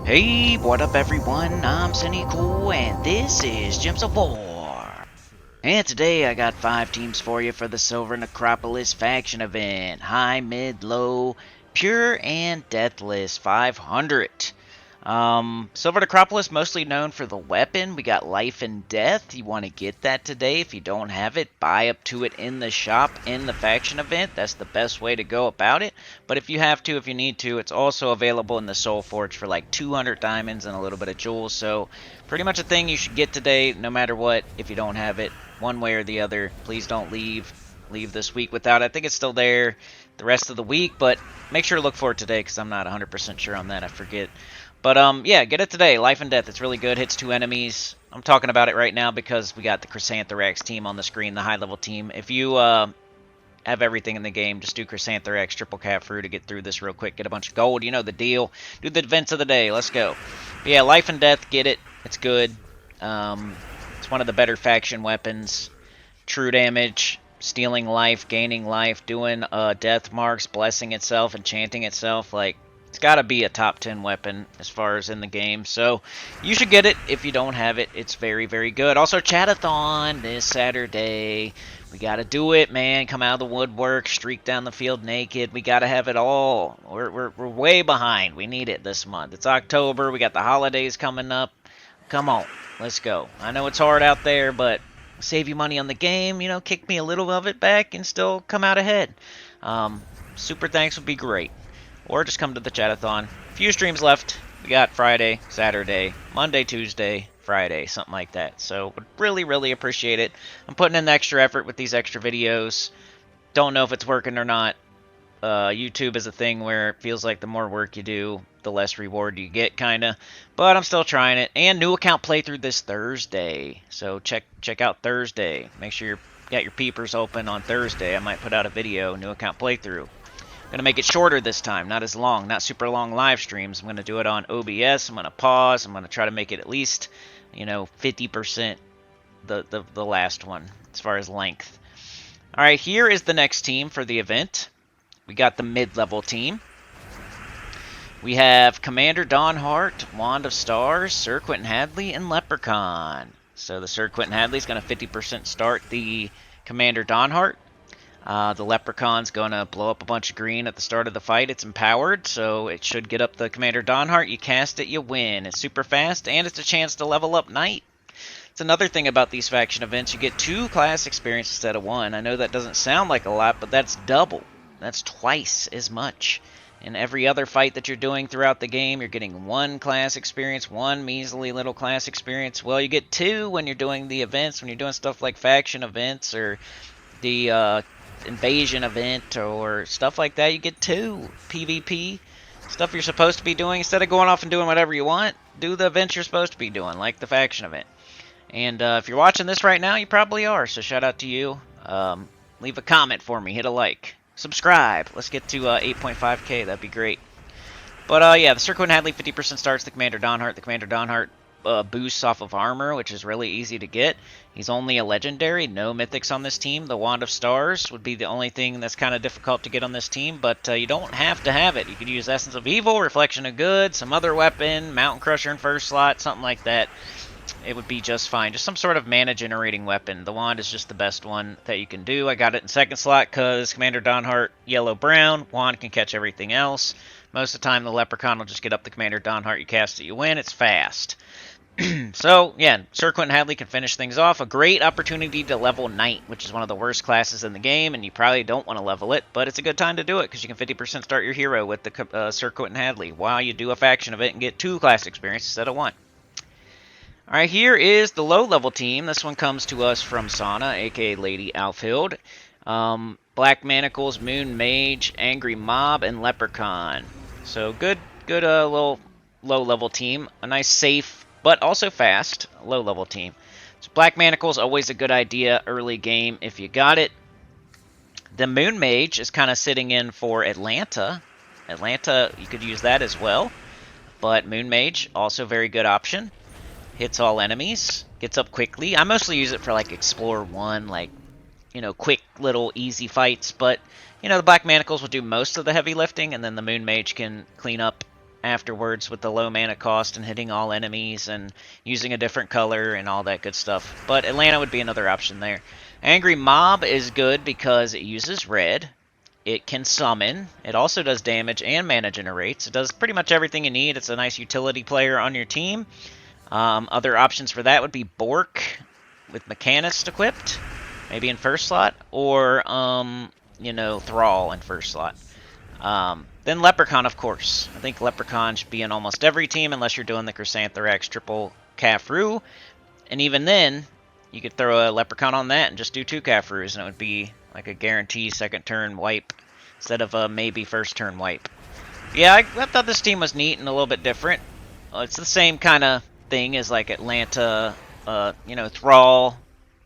Hey, what up everyone? I'm Sinnycool and this is Gems of War. And today I got 5 teams for you for the Silver Necropolis faction event. High, mid, low, pure, and deathless 500. Silver Necropolis mostly known for the weapon. We got life and death. You want to get that today. If you don't have it, buy up to it in the shop in the faction event. That's the best way to go about it. But if you have to, if you need to, it's also available in the Soul Forge for like 200 diamonds and a little bit of jewels. So pretty much a thing you should get today no matter what if you don't have it. One way or the other. Please don't leave this week without it. I think it's still there the rest of the week, but make sure to look for it today because I'm not 100% sure on that. I forget. But yeah, get it today. Life and Death. It's really good. Hits 2 enemies. I'm talking about it right now because we got the Chrysantherax team on the screen, the high-level team. If you have everything in the game, just do Chrysantherax, triple cat fruit to get through this real quick. Get a bunch of gold. You know the deal. Do the events of the day. Let's go. But yeah, Life and Death. Get it. It's good. It's one of the better faction weapons. True damage. Stealing life, gaining life, doing death marks, blessing itself, enchanting itself. Like, it's got to be a top 10 weapon as far as in the game. So you should get it if you don't have it. It's very, very good. Also, Chatathon this Saturday. We got to do it, man. Come out of the woodwork, streak down the field naked. We got to have it all. We're way behind. We need it this month. It's October. We got the holidays coming up. Come on. Let's go. I know it's hard out there, but save you money on the game. You know, kick me a little of it back and still come out ahead. Super thanks would be great. Or just come to the Chatathon. A few streams left. We got Friday, Saturday, Monday, Tuesday, Friday, something like that. So would really, really appreciate it. I'm putting in the extra effort with these extra videos. Don't know if it's working or not. YouTube is a thing where it feels like the more work you do, the less reward you get, kinda. But I'm still trying it. And new account playthrough this Thursday. So check out Thursday. Make sure you got your peepers open on Thursday. I might put out a video, new account playthrough. I'm going to make it shorter this time, not as long, not super long live streams. I'm going to do it on OBS. I'm going to pause. I'm going to try to make it at least, 50% the last one as far as length. All right, here is the next team for the event. We got the mid-level team. We have Commander Dawnheart, Wand of Stars, Sir Quentin Hadley, and Leprechaun. So the Sir Quentin Hadley is going to 50% start the Commander Dawnheart. The Leprechaun's going to blow up a bunch of green at the start of the fight. It's empowered, so it should get up the Commander Dawnheart. You cast it, you win. It's super fast, and it's a chance to level up Knight. It's another thing about these faction events. You get 2 class experience instead of 1. I know that doesn't sound like a lot, but that's double. That's twice as much. In every other fight that you're doing throughout the game, you're getting 1 class experience, 1 measly little class experience. Well, you get 2 when you're doing the events, when you're doing stuff like faction events or the invasion event or stuff like that. You get 2 PvP stuff you're supposed to be doing. Instead of going off and doing whatever you want, do the events you're supposed to be doing, like the faction event. And if you're watching this right now, you probably are, so shout out to you. Leave a comment for me, hit a like, subscribe. Let's get to 8.5k, that'd be great. But yeah, the Sir Quentin Hadley 50% starts the Commander Dawnheart. The Commander Dawnheart boosts off of armor, which is really easy to get. He's only a legendary, no mythics on this team. The Wand of Stars would be the only thing that's kind of difficult to get on this team, but you don't have to have it. You could use Essence of Evil, Reflection of Good, some other weapon, Mountain Crusher in first slot, something like that. It would be just fine. Just some sort of mana generating weapon. The wand is just the best one that you can do. I got it in second slot because Commander Dawnheart, yellow-brown. Wand can catch everything else. Most of the time, the Leprechaun will just get up the Commander Dawnheart. You cast it, you win. It's fast. So, yeah, Sir Quentin Hadley can finish things off. A great opportunity to level Knight, which is one of the worst classes in the game, and you probably don't want to level it, but it's a good time to do it because you can 50% start your hero with the Sir Quentin Hadley while you do a faction of it and get 2 class experience instead of 1. Alright, here is the low-level team. This one comes to us from Sana, aka Lady Alfhild. Black Manacles, Moon Mage, Angry Mob, and Leprechaun. So good little low-level team. A nice, safe, but also fast low-level team. So Black Manacles, always a good idea early game if you got it. The Moon Mage is kind of sitting in for Atlanta. Atlanta, you could use that as well. But Moon Mage, also very good option. Hits all enemies, gets up quickly. I mostly use it for like Explore 1, like, quick little easy fights. But, the Black Manacles will do most of the heavy lifting, and then the Moon Mage can clean up afterwards with the low mana cost and hitting all enemies and using a different color and all that good stuff. But Atlanta would be another option there. Angry Mob is good because it uses red. It can summon. It also does damage and mana generates. It does pretty much everything you need. It's a nice utility player on your team. Other options for that would be Bork with Mechanist equipped, maybe in first slot, or, you know, Thrall in first slot. Then Leprechaun, of course. I think Leprechaun should be in almost every team unless you're doing the Chrysanthrax triple Caffroo. And even then, you could throw a Leprechaun on that and just do 2 Caffroos, and it would be like a guaranteed second turn wipe instead of a maybe first turn wipe. Yeah, I thought this team was neat and a little bit different. It's the same kind of thing as like Atlanta, you know, Thrall,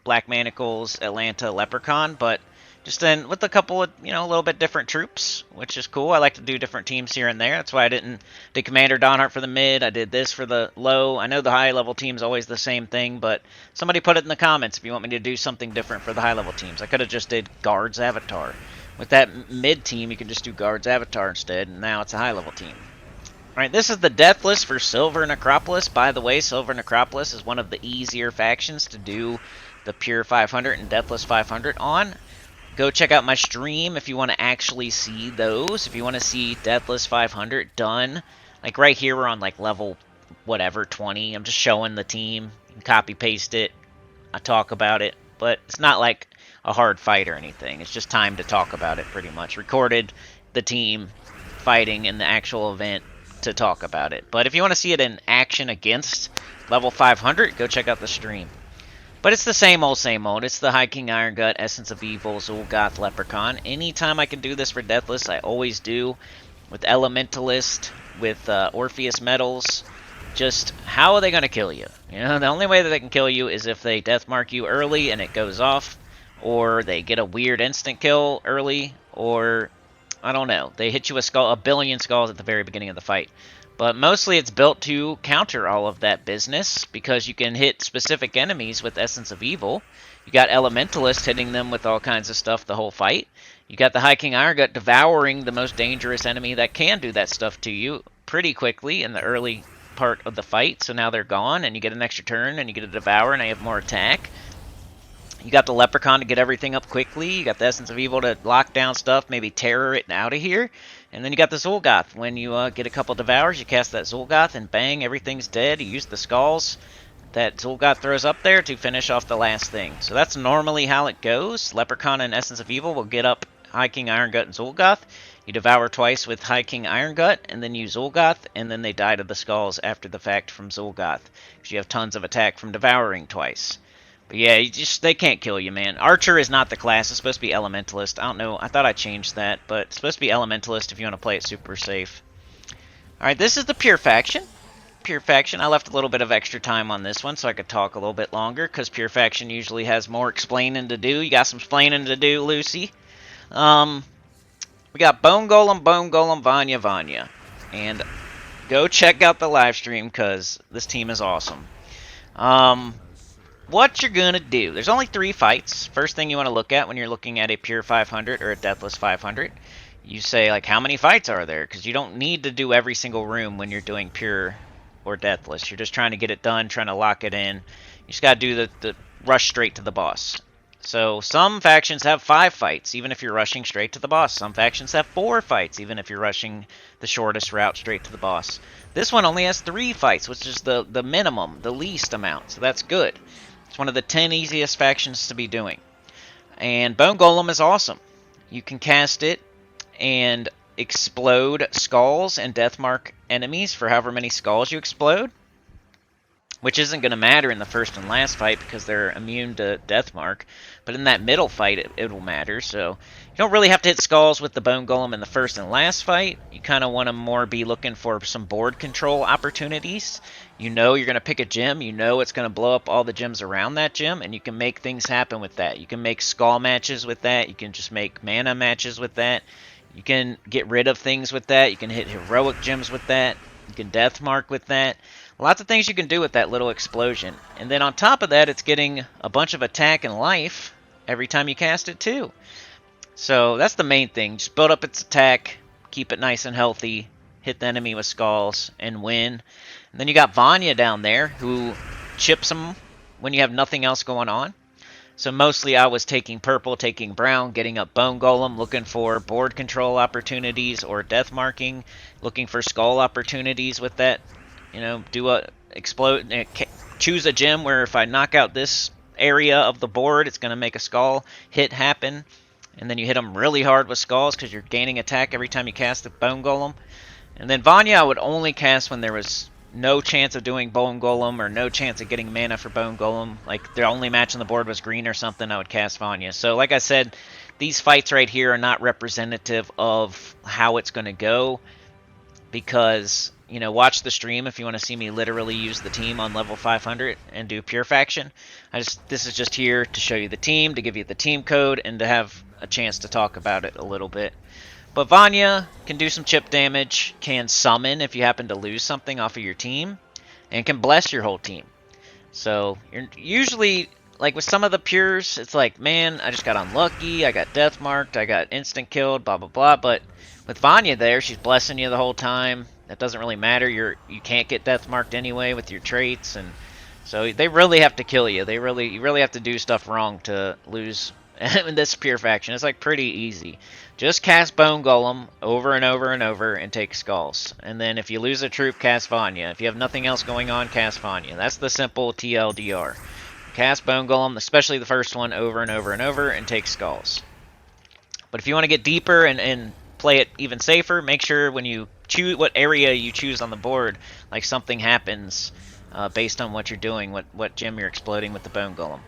Black Manacles, Atlanta, Leprechaun, but just then with a couple of, you know, a little bit different troops, which is cool. I like to do different teams here and there. That's why I did Commander Donhart for the mid. I did this for the low. I know the high level team's always the same thing, but somebody put it in the comments if you want me to do something different for the high level teams. I could have just did Guards Avatar. With that mid team, you can just do Guards Avatar instead, and now it's a high level team. Alright, this is the death list for Silver Necropolis. By the way, Silver Necropolis is one of the easier factions to do the Pure 500 and Deathless 500 on. Go check out my stream if you want to actually see those. If you want to see Deathless 500 done. Like right here, we're on like level whatever, 20. I'm just showing the team. You can copy paste it. I talk about it. But it's not like a hard fight or anything. It's just time to talk about it pretty much. Recorded the team fighting in the actual event to talk about it. But if you want to see it in action against level 500, go check out the stream. But it's the same old, same old. It's the High King Iron Gut, Essence of Evil, Zul'Goth, Leprechaun. Anytime I can do this for Deathless, I always do. With Elementalist, with Orpheus Metals. Just, how are they going to kill you? You know, the only way that they can kill you is if they deathmark you early and it goes off. Or they get a weird instant kill early. Or, I don't know, they hit you with a billion skulls at the very beginning of the fight. But mostly it's built to counter all of that business because you can hit specific enemies with Essence of Evil. You got Elementalist hitting them with all kinds of stuff the whole fight. You got the High King Iron Gut devouring the most dangerous enemy that can do that stuff to you pretty quickly in the early part of the fight. So now they're gone and you get an extra turn and you get a devour and I have more attack. You got the Leprechaun to get everything up quickly. You got the Essence of Evil to lock down stuff, maybe terror it out of here. And then you got the Zul'Goth. When you get a couple devours, you cast that Zul'Goth and bang, everything's dead. You use the skulls that Zul'Goth throws up there to finish off the last thing. So that's normally how it goes. Leprechaun and Essence of Evil will get up High King Iron Gut and Zul'Goth. You devour twice with High King Iron Gut, and then you Zul'Goth, and then they die to the skulls after the fact from Zul'Goth. Because you have tons of attack from devouring twice. But yeah, they can't kill you, man. Archer is not the class. It's supposed to be Elementalist. I don't know. I thought I changed that, but it's supposed to be Elementalist if you want to play it super safe. Alright, this is the Pure Faction. Pure Faction. I left a little bit of extra time on this one so I could talk a little bit longer, because Pure Faction usually has more explaining to do. You got some explaining to do, Lucy. We got Bone Golem, Vanya. And go check out the live stream, because this team is awesome. What you're going to do. There's only 3 fights. First thing you want to look at when you're looking at a Pure 500 or a Deathless 500. You say, like, how many fights are there? Because you don't need to do every single room when you're doing Pure or Deathless. You're just trying to get it done, trying to lock it in. You just got to do the rush straight to the boss. So some factions have 5 fights, even if you're rushing straight to the boss. Some factions have 4 fights, even if you're rushing the shortest route straight to the boss. This one only has 3 fights, which is the minimum, the least amount. So that's good. It's one of the 10 easiest factions to be doing. And Bone Golem is awesome. You can cast it and explode skulls and deathmark enemies for however many skulls you explode. Which isn't going to matter in the first and last fight because they're immune to deathmark. But in that middle fight, it will matter. So you don't really have to hit skulls with the Bone Golem in the first and last fight. You kind of want to more be looking for some board control opportunities. You know you're going to pick a gem. You know it's going to blow up all the gems around that gem. And you can make things happen with that. You can make skull matches with that. You can just make mana matches with that. You can get rid of things with that. You can hit heroic gems with that. You can deathmark with that. Lots of things you can do with that little explosion. And then on top of that, it's getting a bunch of attack and life every time you cast it too. So that's the main thing. Just build up its attack, keep it nice and healthy, hit the enemy with skulls, and win. And then you got Vanya down there, who chips them when you have nothing else going on. So mostly I was taking purple, taking brown, getting up Bone Golem, looking for board control opportunities or death marking, looking for skull opportunities with that. You know, do a explode, choose a gem where if I knock out this area of the board, it's going to make a skull hit happen. And then you hit them really hard with skulls because you're gaining attack every time you cast the Bone Golem. And then Vanya I would only cast when there was no chance of doing Bone Golem or no chance of getting mana for Bone Golem. Like, the only match on the board was green or something, I would cast Vanya. So, like I said, these fights right here are not representative of how it's going to go because, you know, watch the stream if you want to see me literally use the team on level 500 and do pure faction. This is just here to show you the team, to give you the team code, and to have a chance to talk about it a little bit. But Vanya can do some chip damage, can summon if you happen to lose something off of your team, and can bless your whole team. So, you're usually, like with some of the pures, it's like, man, I just got unlucky, I got death marked, I got instant killed, blah, blah, blah. But with Vanya there, she's blessing you the whole time. That doesn't really matter. You can't get death marked anyway with your traits, and so they really have to kill you. You really have to do stuff wrong to lose in this pure faction. It's like pretty easy. Just cast Bone Golem over and over and over and take skulls. And then if you lose a troop, cast Vanya. If you have nothing else going on, cast Vanya. That's the simple TLDR. Cast Bone Golem, especially the first one, over and over and over, and take skulls. But if you want to get deeper and play it even safer, make sure when you choose what area you choose on the board, like something happens based on what you're doing, what gem you're exploding with the Bone Golem.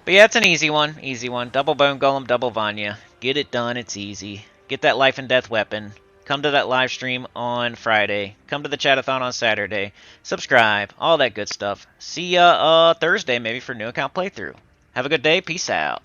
But yeah, it's an easy one. Easy one. Double Bone Golem, double Vanya. Get it done. It's easy. Get that life and death weapon. Come to that live stream on Friday. Come to the chatathon on Saturday. Subscribe. All that good stuff. See ya Thursday maybe for new account playthrough. Have a good day. Peace out.